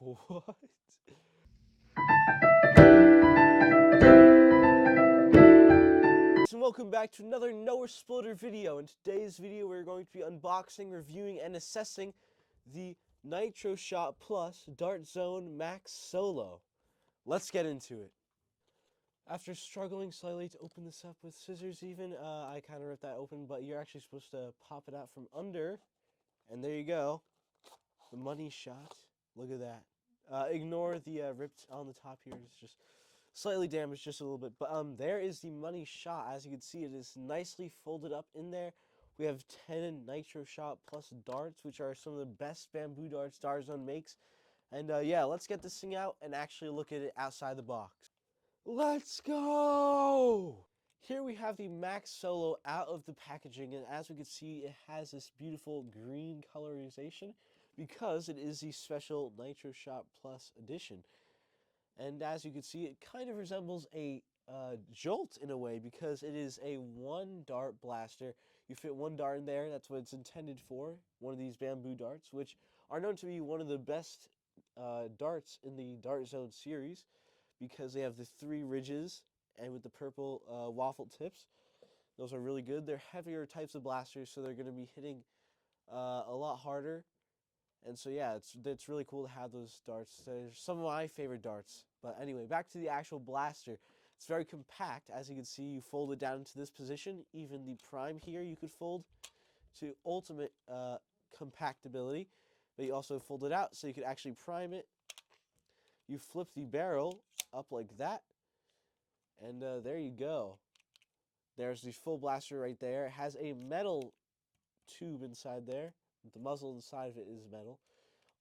What? And welcome back to another Noersploder video. In today's video, we're going to be unboxing, reviewing, and assessing the Nitroshot Plus DartZone Max Solo. Let's get into it. After struggling slightly to open this up with scissors even, I kind of ripped that open, but you're actually supposed to pop it out from under. And there you go. The money shot. Look at that. Ignore the ripped on the top here. It's just slightly damaged just a little bit. But there is the money shot. As you can see, it is nicely folded up in there. We have 10 Nitroshot Plus darts, which are some of the best bamboo darts DartZone makes. And yeah, let's get this thing out and actually look at it outside the box. Let's go! Here we have the Max Solo out of the packaging, and as we can see, it has this beautiful green colorization because it is the special Nitroshot Plus edition. And as you can see, it kind of resembles a Jolt in a way because it is a one dart blaster. You fit one dart in there, that's what it's intended for, one of these bamboo darts, which are known to be one of the best darts in the DartZone series because they have the 3 ridges and with the purple waffle tips. Those are really good. They're heavier types of blasters, so they're going to be hitting a lot harder. And so yeah, it's really cool to have those darts. They're some of my favorite darts. But anyway, back to the actual blaster. It's very compact. As you can see, you fold it down into this position. Even the prime here you could fold to ultimate compactability. But you also fold it out so you could actually prime it. You flip the barrel up like that. And there you go. There's the full blaster right there. It has a metal tube inside there. The muzzle inside of it is metal.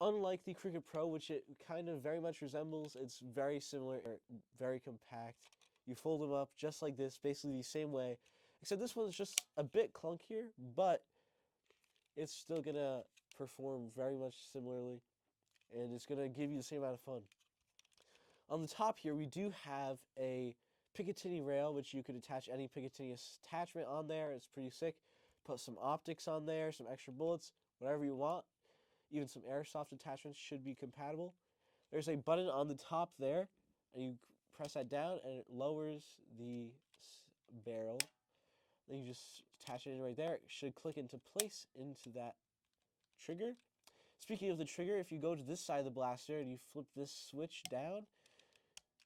Unlike the Cricket Pro, which it kind of very much resembles, it's very similar, very compact. You fold them up just like this, basically the same way, except this one's just a bit clunkier, but it's still going to perform very much similarly, and it's going to give you the same amount of fun. On the top here, we do have a Picatinny rail, which you could attach any Picatinny attachment on there. It's pretty sick. Put some optics on there, some extra bullets, whatever you want. Even some airsoft attachments should be compatible. There's a button on the top there, and you press that down, and it lowers the barrel. Then you just attach it in right there. It should click into place into that trigger. Speaking of the trigger, if you go to this side of the blaster and you flip this switch down,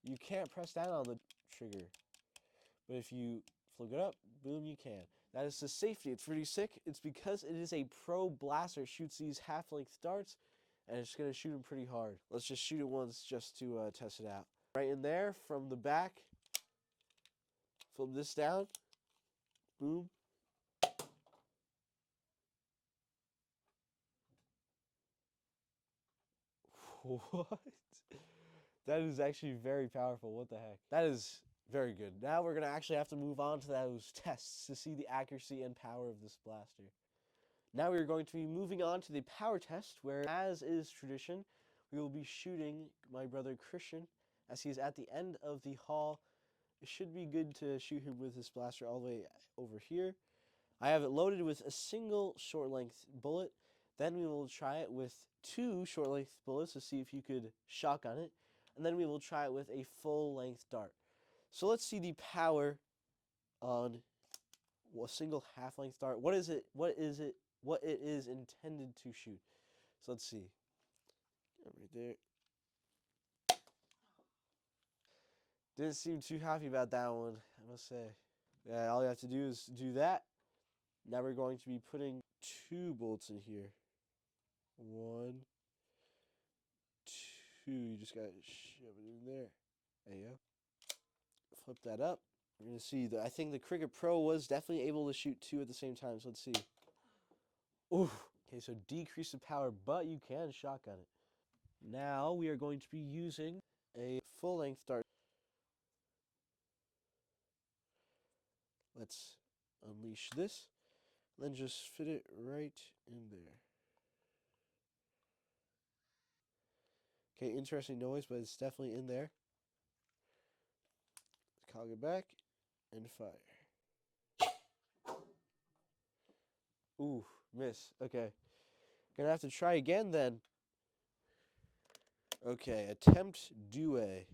you can't press down on the trigger. But if you flip it up, boom, you can. That is the safety. It's pretty sick. It's because it is a pro blaster. It shoots these half-length darts, and it's going to shoot them pretty hard. Let's just shoot it once just to test it out. Right in there, from the back, flip this down, boom. What? That is actually very powerful. What the heck? That is very good. Now we're going to actually have to move on to those tests to see the accuracy and power of this blaster. Now we are going to be moving on to the power test, where, as is tradition, we will be shooting my brother Christian as he is at the end of the hall. It should be good to shoot him with this blaster all the way over here. I have it loaded with a single short-length bullet. Then we will try it with 2 short-length bullets to see if you could shotgun it. And then we will try it with a full-length dart. So let's see the power on a single half-length dart. What is it? What it is intended to shoot. So let's see. Right there. Didn't seem too happy about that one, I must say. Yeah, all you have to do is do that. Now we're going to be putting 2 bolts in here. 1, 2. You just gotta shove it in there. There you go. Flip that up. We're gonna see. I think the Cricket Pro was definitely able to shoot 2 at the same time. So let's see. Ooh. Okay, so decrease the power, but you can shotgun it. Now we are going to be using a full-length dart. Let's unleash this, then just fit it right in there. Okay, interesting noise, but it's definitely in there. Let's cog it back and fire. Ooh, miss. Okay. Gonna have to try again then. Okay, attempt duet.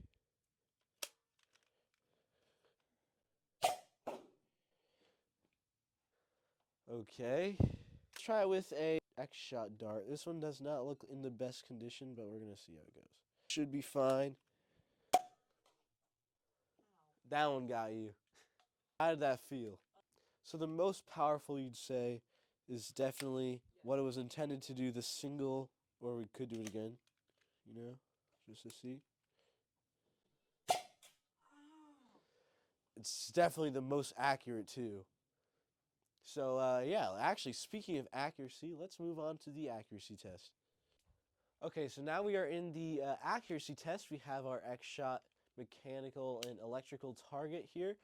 Okay. Let's try it with a X-Shot dart. This one does not look in the best condition, but we're going to see how it goes. Should be fine. That one got you. How did that feel? So the most powerful, you'd say, is definitely what it was intended to do, the single, or we could do it again, you know, just to see. It's definitely the most accurate, too. So, yeah, actually, speaking of accuracy, let's move on to the accuracy test. Okay, so now we are in the accuracy test. We have our X-Shot mechanical and electrical target here.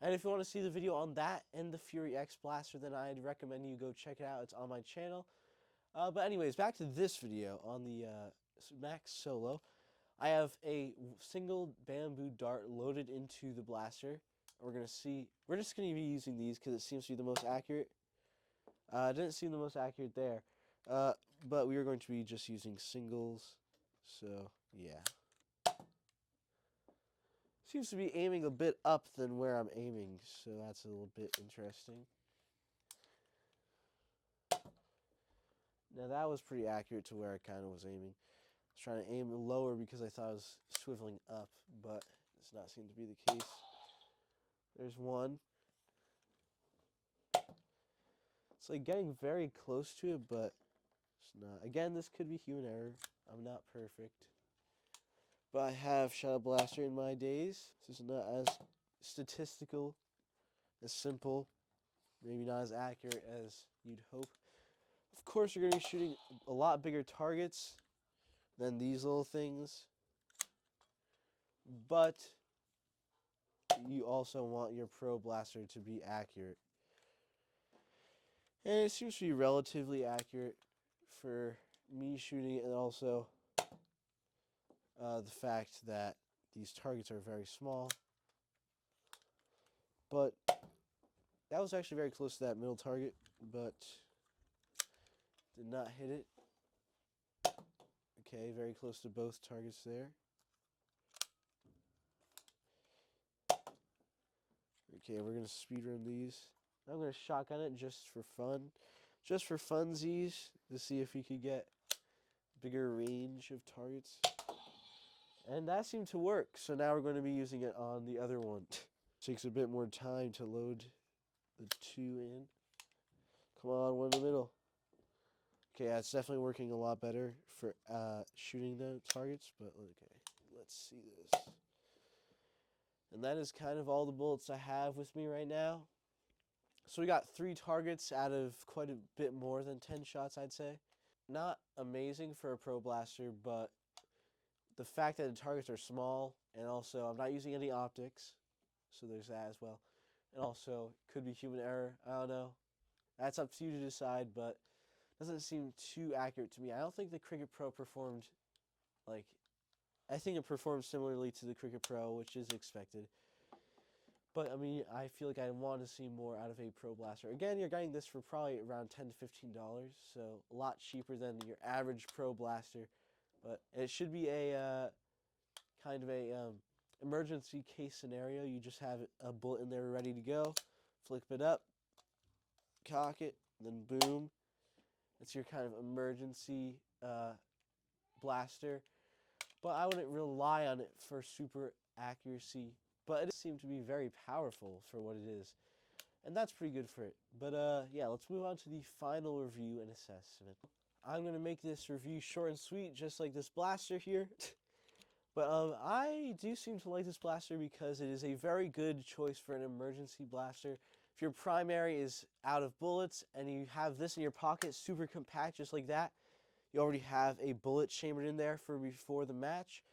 And if you want to see the video on that and the Fury X Blaster, then I'd recommend you go check it out. It's on my channel. But anyways, back to this video on the Max Solo. I have a single bamboo dart loaded into the blaster. We're just going to be using these because it seems to be the most accurate. It didn't seem the most accurate there. But we are going to be just using singles. So, yeah. Seems to be aiming a bit up than where I'm aiming, so that's a little bit interesting. Now that was pretty accurate to where I kind of was aiming. I was trying to aim lower because I thought I was swiveling up, but does not seem to be the case. There's one. It's like getting very close to it, but it's not. Again, this could be human error. I'm not perfect. But I have shot a blaster in my days. This is not as statistical, as simple, maybe not as accurate as you'd hope. Of course, you're going to be shooting a lot bigger targets than these little things, but you also want your Pro Blaster to be accurate. And it seems to be relatively accurate for me shooting it, and also the fact that these targets are very small. But that was actually very close to that middle target, but did not hit it. Okay, very close to both targets there. Okay, we're going to speedrun these. I'm going to shotgun it just for fun. Just for funsies, to see if we could get bigger range of targets. And that seemed to work, so now we're going to be using it on the other one. Takes a bit more time to load the two in. Come on, one in the middle. Okay, yeah, it's definitely working a lot better for shooting the targets, but okay, let's see this. And that is kind of all the bullets I have with me right now. So we got 3 targets out of quite a bit more than 10 shots, I'd say. Not amazing for a Pro Blaster, but the fact that the targets are small, and also I'm not using any optics, so there's that as well. And also, could be human error, I don't know. That's up to you to decide, but doesn't seem too accurate to me. I don't think the Cricket Pro performed, like, I think it performed similarly to the Cricket Pro, which is expected. But, I mean, I feel like I want to see more out of a Pro Blaster. Again, you're getting this for probably around $10 to $15, so a lot cheaper than your average Pro Blaster. But it should be a kind of a emergency case scenario. You just have a bullet in there ready to go. Flip it up, cock it, then boom. It's your kind of emergency blaster. But I wouldn't rely on it for super accuracy. But it seemed to be very powerful for what it is. And that's pretty good for it. But yeah, let's move on to the final review and assessment. I'm going to make this review short and sweet, just like this blaster here. But I do seem to like this blaster because it is a very good choice for an emergency blaster. If your primary is out of bullets and you have this in your pocket, super compact, just like that, you already have a bullet chambered in there for before the match.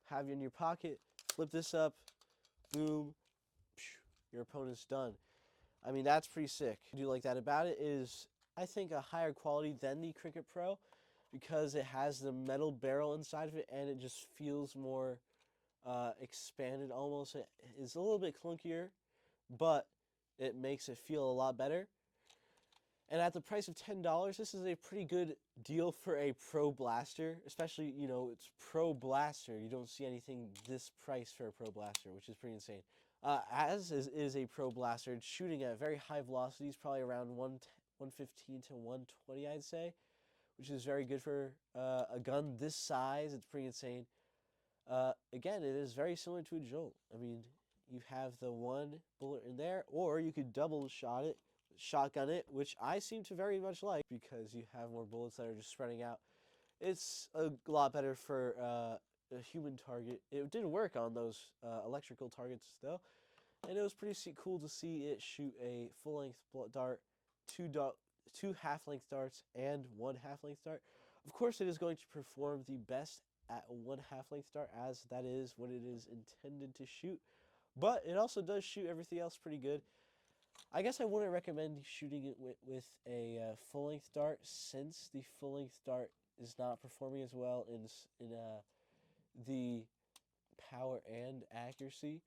Have you in your pocket, flip this up, boom, your opponent's done. I mean, that's pretty sick. What I do like that about it is, I think, a higher quality than the Cricket Pro because it has the metal barrel inside of it and it just feels more expanded almost. It is a little bit clunkier, but it makes it feel a lot better. And at the price of $10, this is a pretty good deal for a Pro Blaster, especially, you know, it's Pro Blaster. You don't see anything this price for a Pro Blaster, which is pretty insane. As is a Pro Blaster, it's shooting at very high velocities, probably around 115 to 120, I'd say, which is very good for a gun this size. It's pretty insane. Again, it is very similar to a Jolt. I mean, you have the one bullet in there, or you could double shotgun it, which I seem to very much like because you have more bullets that are just spreading out. It's a lot better for a human target. It did work on those electrical targets though, and it was pretty cool to see it shoot a full-length dart, two half-length darts, and one half-length dart. Of course, it is going to perform the best at one half-length dart, as that is what it is intended to shoot. But it also does shoot everything else pretty good. I guess I wouldn't recommend shooting it with a full-length dart, since the full-length dart is not performing as well in the power and accuracy.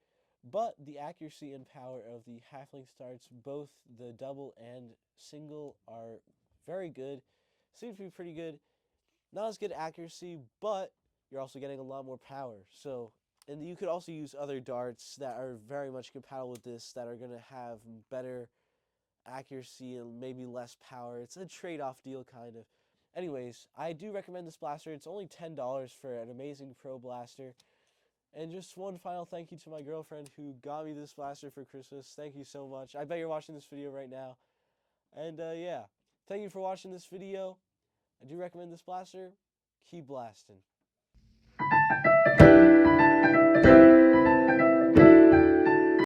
But the accuracy and power of the half-length darts, both the double and single, are very good. Seem to be pretty good. Not as good accuracy, but you're also getting a lot more power. So, and you could also use other darts that are very much compatible with this, that are going to have better accuracy and maybe less power. It's a trade-off deal, kind of. Anyways, I do recommend this blaster. It's only $10 for an amazing Pro Blaster. And just one final thank you to my girlfriend who got me this blaster for Christmas. Thank you so much. I bet you're watching this video right now. And yeah, thank you for watching this video. I do recommend this blaster. Keep blasting.